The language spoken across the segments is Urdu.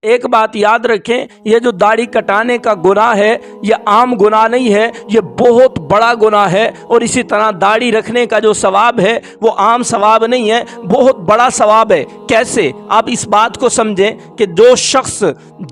ایک بات یاد رکھیں، یہ جو داڑھی کٹانے کا گناہ ہے یہ عام گناہ نہیں ہے، یہ بہت بڑا گناہ ہے۔ اور اسی طرح داڑھی رکھنے کا جو ثواب ہے وہ عام ثواب نہیں ہے، بہت بڑا ثواب ہے۔ کیسے؟ آپ اس بات کو سمجھیں کہ جو شخص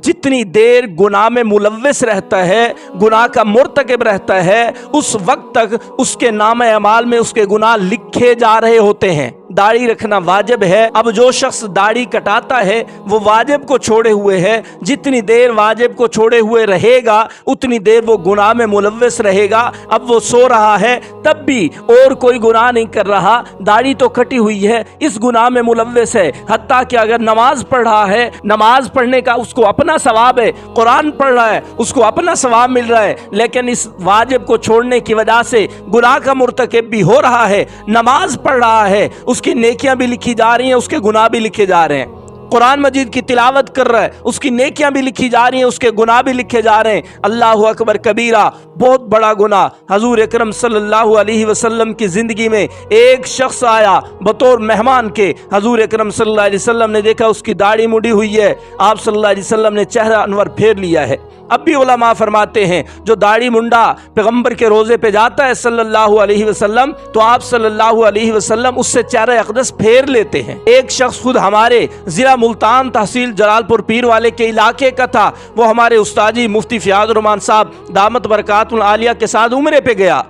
جتنی دیر گناہ میں ملوث رہتا ہے، گناہ کا مرتکب رہتا ہے، اس وقت تک اس کے نامہ اعمال میں اس کے گناہ لکھے جا رہے ہوتے ہیں۔ داڑھی رکھنا واجب ہے۔ اب جو شخص داڑھی کٹاتا ہے وہ واجب کو چھوڑے ہوئے ہے، جتنی دیر واجب کو چھوڑے ہوئے رہے گا اتنی دیر وہ گناہ میں ملوث رہے گا۔ اب وہ سو رہا ہے تب بھی اور کوئی گناہ نہیں کر رہا، داڑھی تو کٹی ہوئی ہے، اس گناہ میں ملوث ہے۔ حتیٰ کہ اگر نماز پڑھ رہا ہے، نماز پڑھنے کا اس کو اپنا ثواب ہے، قرآن پڑھ رہا ہے اس کو اپنا ثواب مل رہا ہے، لیکن اس واجب کو چھوڑنے کی وجہ سے گناہ کا مرتکب بھی ہو رہا ہے۔ نماز پڑھ رہا ہے، اس کی نیکیاں بھی لکھی جا رہی ہیں، اس کے گناہ بھی لکھے جا رہے ہیں۔ قرآن مجید کی تلاوت کر رہا ہے، اس کی نیکیاں بھی لکھی جا رہی ہیں، اس کے گناہ بھی لکھے جا رہے ہیں۔ اللہ اکبر کبیرہ، بہت بڑا گناہ۔ حضور اکرم صلی اللہ علیہ وسلم کی زندگی میں ایک شخص آیا بطور مہمان کے، حضور اکرم صلی اللہ علیہ وسلم نے دیکھا اس کی داڑھی مڑی ہوئی ہے، آپ صلی اللہ علیہ وسلم نے چہرہ انور پھیر لیا ہے۔ اب بھی علماء فرماتے ہیں جو داڑھی منڈا پیغمبر کے روزے پہ جاتا ہے صلی اللہ علیہ وسلم تو آپ صلی اللہ علیہ وسلم اس سے چہرہ اقدس پھیر لیتے ہیں۔ ایک شخص خود ہمارے ضلع ملتان تحصیل جلال پور پیر والے کے علاقے کا تھا، وہ ہمارے استاذی مفتی فیاض الرحمان صاحب دامت برکات العالیہ کے ساتھ عمرے پہ گیا۔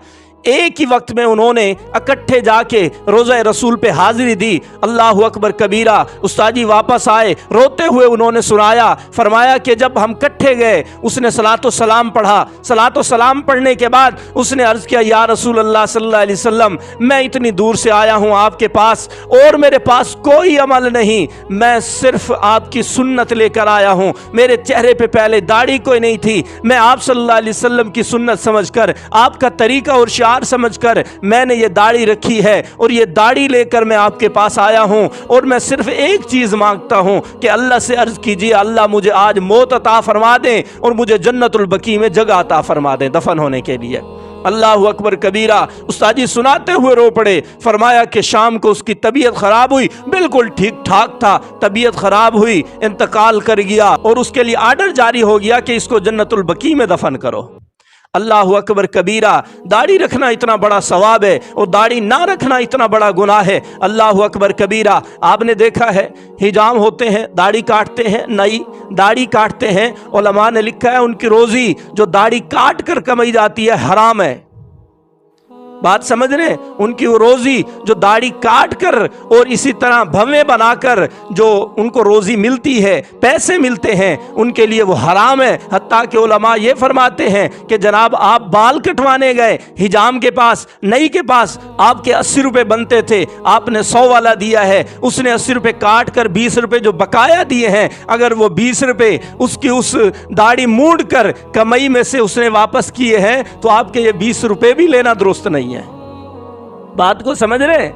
ایک ہی وقت میں انہوں نے اکٹھے جا کے روزہ رسول پہ حاضری دی۔ اللہ اکبر کبیرہ، استاد جی واپس آئے، روتے ہوئے انہوں نے سنایا، فرمایا کہ جب ہم کٹھے گئے اس نے صلاۃ و سلام پڑھا، صلاۃ و سلام پڑھنے کے بعد اس نے عرض کیا یا رسول اللہ صلی اللہ علیہ وسلم، میں اتنی دور سے آیا ہوں آپ کے پاس اور میرے پاس کوئی عمل نہیں، میں صرف آپ کی سنت لے کر آیا ہوں، میرے چہرے پہ پہلے داڑھی کوئی نہیں تھی، میں آپ صلی اللہ علیہ وسلم کی سنت سمجھ کر، آپ کا طریقہ اور شعار سمجھ کر میں نے یہ داڑھی رکھی ہے اور یہ داڑھی لے کر میں آپ کے پاس آیا ہوں، اور میں صرف ایک چیز مانگتا ہوں کہ اللہ سے عرض کیجیے اللہ مجھے آج موت عطا فرما دیں اور مجھے جنت البقیع میں جگہ عطا فرما دیں دفن ہونے کے لیے۔ اللہ اکبر کبیرہ، استاد جی سناتے ہوئے رو پڑے، فرمایا کہ شام کو اس کی طبیعت خراب ہوئی، بالکل ٹھیک ٹھاک تھا، طبیعت خراب ہوئی، انتقال کر گیا اور اس کے لیے آرڈر جاری ہو گیا کہ اس کو جنت البقیع میں دفن کرو۔ اللہ اکبر کبیرہ، داڑھی رکھنا اتنا بڑا ثواب ہے اور داڑھی نہ رکھنا اتنا بڑا گناہ ہے۔ اللہ اکبر کبیرہ، آپ نے دیکھا ہے حجام ہوتے ہیں، داڑھی کاٹتے ہیں، نئی داڑھی کاٹتے ہیں، علماء نے لکھا ہے ان کی روزی جو داڑھی کاٹ کر کمائی جاتی ہے حرام ہے۔ بات سمجھ رہے ہیں؟ ان کی وہ روزی جو داڑھی کاٹ کر اور اسی طرح بھویں بنا کر جو ان کو روزی ملتی ہے، پیسے ملتے ہیں، ان کے لیے وہ حرام ہے۔ حتیٰ کہ علماء یہ فرماتے ہیں کہ جناب آپ بال کٹوانے گئے حجام کے پاس، نئی کے پاس، آپ کے 80 روپے بنتے تھے، آپ نے 100 والا دیا ہے، اس نے 80 روپے کاٹ کر 20 روپے جو بقایا دیے ہیں، اگر وہ 20 روپے اس کی اس داڑھی موڑ کر کمائی میں سے اس نے واپس کیے ہیں تو آپ کے یہ 20 روپے بھی لینا درست نہیں ہے۔ بات کو سمجھ رہے ہیں؟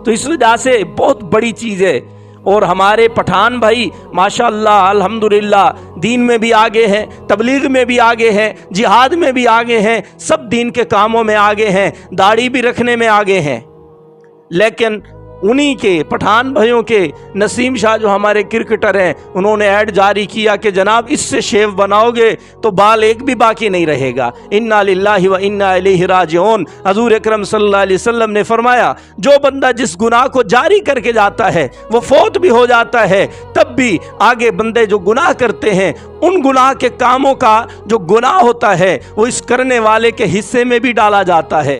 تو اس وجہ سے بہت بڑی چیز ہے۔ اور ہمارے پٹھان بھائی ماشاءاللہ الحمدللہ دین میں بھی آگے ہیں، تبلیغ میں بھی آگے ہیں، جہاد میں بھی آگے ہیں، سب دین کے کاموں میں آگے ہیں، داڑھی بھی رکھنے میں آگے ہیں۔ لیکن انہی کے پٹھان بھائیوں کے نسیم شاہ جو ہمارے کرکٹر ہیں، انہوں نے ایڈ جاری کیا کہ جناب اس سے شیو بناؤ گے تو بال ایک بھی باقی نہیں رہے گا۔ انا للہ و انا الیہ راجعون۔ حضور اکرم صلی اللہ علیہ وسلم نے فرمایا جو بندہ جس گناہ کو جاری کر کے جاتا ہے وہ فوت بھی ہو جاتا ہے، تب بھی آگے بندے جو گناہ کرتے ہیں ان گناہ کے کاموں کا جو گناہ ہوتا ہے وہ اس کرنے والے کے حصے میں بھی ڈالا جاتا ہے۔